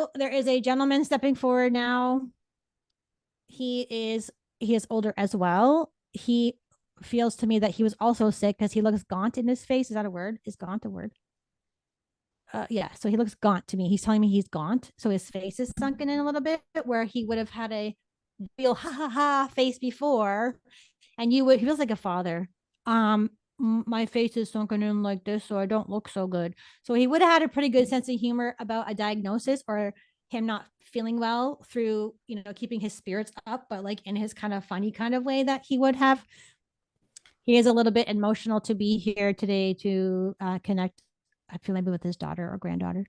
So there is a gentleman stepping forward now. He is older as well. He feels to me that he was also sick because he looks gaunt in his face. Is that a word? Is gaunt a word? Yeah. So he looks gaunt to me. He's telling me he's gaunt. So his face is sunken in a little bit where he would have had a real ha ha ha face before. And he feels like a father. My face is sunken in like this, so I don't look so good. So he would have had a pretty good sense of humor about a diagnosis or him not feeling well through, keeping his spirits up, but like in his kind of funny kind of way that he would have. He is a little bit emotional to be here today to connect, I feel maybe with his daughter or granddaughter.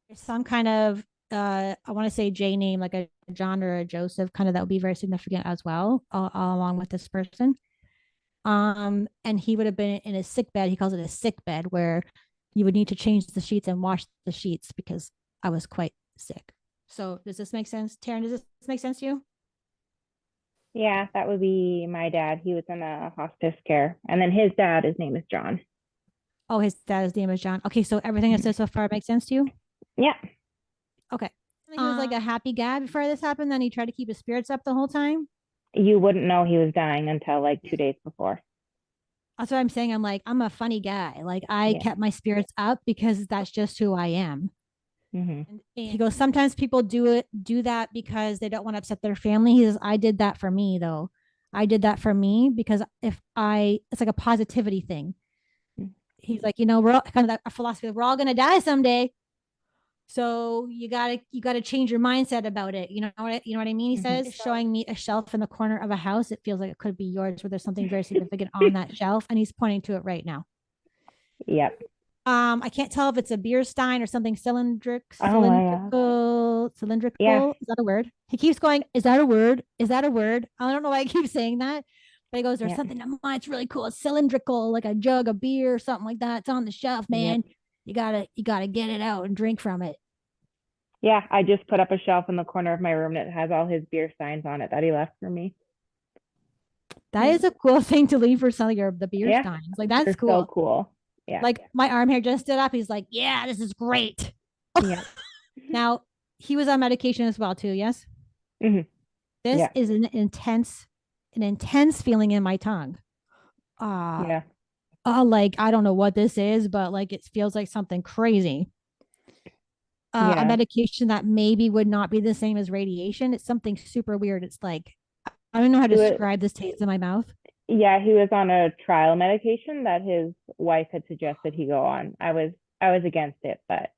There's some kind of, I want to say J name, like a John or a Joseph, kind of that would be very significant as well, along with this person. And he would have been in a sick bed. He calls it a sick bed where you would need to change the sheets and wash the sheets because I was quite sick. So does this make sense? Taryn, does this make sense to you? Yeah, that would be my dad. He was in a hospice care. And then his dad, his name is John. Oh, his dad's name is John. Okay, so everything I said so far makes sense to you? Yeah. Okay. He was like a happy guy before this happened. Then he tried to keep his spirits up the whole time. You wouldn't know he was dying until like 2 days before. That's what I'm saying. I'm like, I'm a funny guy. Like I Yeah. kept my spirits up because that's just who I am. Mm-hmm. And he goes, sometimes people do that because they don't want to upset their family. He says, I did that for me though. I did that for me because it's like a positivity thing. He's like, we're all kind of a philosophy. We're all going to die someday. So you gotta change your mindset about it. You know what I mean? He Mm-hmm. says, showing me a shelf in the corner of a house. It feels like it could be yours where there's something very significant on that shelf. And he's pointing to it right now. Yep. I can't tell if it's a beer stein or something Oh my God. Yeah. cylindrical. Is that a word? He keeps going, is that a word? Is that a word? I don't know why I keep saying that. But he goes, there's Yep. something on mine. It's really cool. It's cylindrical, like a jug of beer or something like that. It's on the shelf, man. Yep. You gotta get it out and drink from it. Yeah, I just put up a shelf in the corner of my room that has all his beer signs on it that he left for me. That is a cool thing to leave for some of the beer Yeah, steins. Like that's they're so cool. cool. Yeah. Like my arm hair just stood up. He's like, yeah, this is great. Yeah. Now he was on medication as well too. Yes. Mm-hmm. This Yeah. is an intense feeling in my tongue. Yeah. Like I don't know what this is, but like it feels like something crazy. A Yeah. medication that maybe would not be the same as radiation. It's something super weird. It's like I don't know how to He was, describe this taste in my mouth. yeah, he was on a trial medication that his wife had suggested he go on. I was against it, but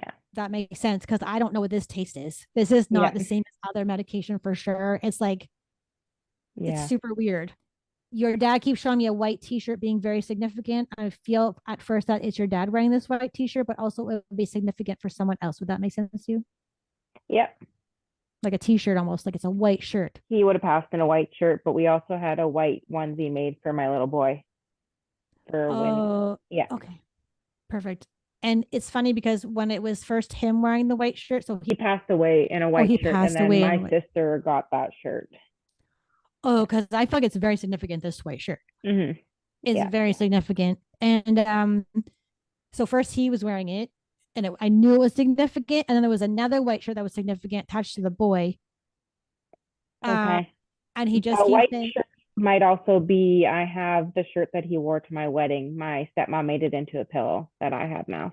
yeah. That makes sense because I don't know what this taste is. This is Yeah. not the same as other medication for sure. It's like it's Yeah. super weird. Your dad keeps showing me a white t-shirt being very significant. I feel at first that it's your dad wearing this white t-shirt, but also it would be significant for someone else. Would that make sense to you? Yep. Like a t-shirt almost, like it's a white shirt. He would have passed in a white shirt, but we also had a white onesie made for my little boy for when, Oh, yeah. okay. Perfect. And it's funny because when it was first him wearing the white shirt, so He passed away in a white he shirt, and passed then away my and sister got that shirt. because I feel like it's very significant. This white shirt Mm-hmm. is Yeah. very significant. And so first he was wearing it, and I knew it was significant. And then there was another white shirt that was significant attached to the boy. Uh, Okay. and he The just keeps white saying, shirt might also be, I have the shirt that he wore to my wedding. My stepmom made it into a pillow that I have now.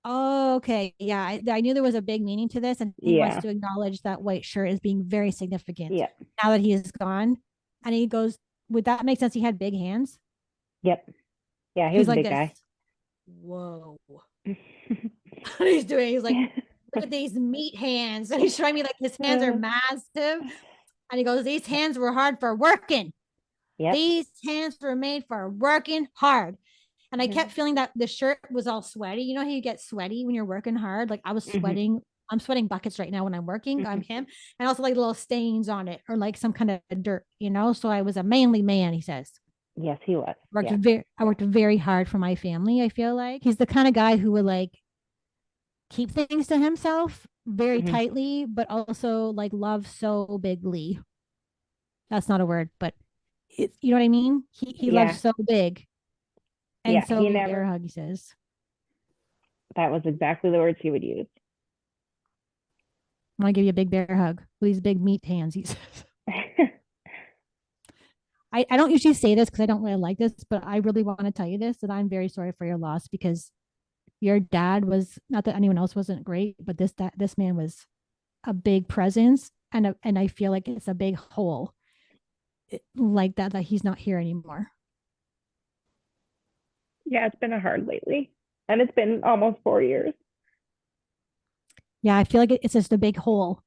"Oh, okay, yeah, I knew there was a big meaning to this." And he wants Yeah. to acknowledge that white shirt as being very significant Yeah. now that he is gone. And he goes, "Would that make sense?" He had big hands. Yep. Yeah, he He's was a like big this. guy. Whoa. What he's doing? He's like, look at these meat hands, and he's showing me like his hands are Uh, massive. And he goes, these hands were hard for working. yep. These hands were made for working hard. And I Yeah. kept feeling that the shirt was all sweaty. You know how you get sweaty when you're working hard? Like I was Mm-hmm. sweating. I'm sweating buckets right now when I'm working. I'm Mm-hmm. him. And also like little stains on it or like some kind of dirt. So I was a manly man, he says. Yes, he was. Worked Yeah. very I worked very hard for my family, I feel like. He's the kind of guy who would like keep things to himself very Mm-hmm. tightly, but also like love so bigly. That's not a word, but you know what I mean? He loves Yeah. so big and Yeah. so He bear never, hug, he says. that was exactly the words he would use. I want to give you a big bear hug with these big meat hands. He says. I don't usually say this because I don't really like this, but I really want to tell you this that I'm very sorry for your loss because your dad was not that anyone else wasn't great, but this man was a big presence and I feel like it's a big hole like that he's not here anymore. Yeah, it's been a hard lately. And it's been almost 4 years. Yeah, I feel like it's just a big hole.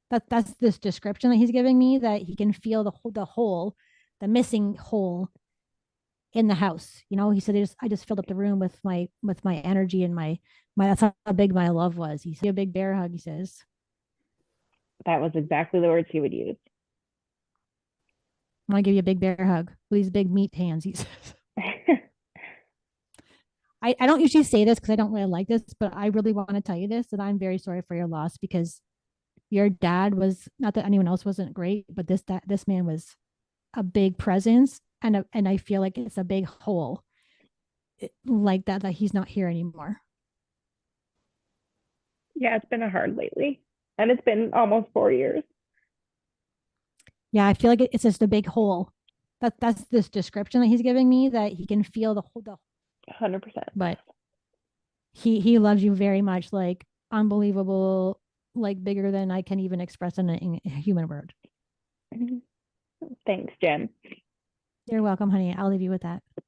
That's this description that he's giving me that he can feel the hole, the missing hole in the house. You know, he said I just filled up the room with my energy and my that's how big my love was. He said a big bear hug, he says. That was exactly the words he would use. I want to give you a big bear hug with these big meat hands, he says. I don't usually say this because I don't really like this, but I really want to tell you this that I'm very sorry for your loss because your dad was not that anyone else wasn't great, but this man was a big presence and I feel like it's a big hole like that he's not here anymore. Yeah, it's been a hard lately. And it's been almost 4 years. Yeah, I feel like it's just a big hole. That's this description that he's giving me that he can feel the whole 100%. but he loves you very much, like unbelievable, like bigger than I can even express in a human word. Thanks, Jen. You're welcome, honey. I'll leave you with that.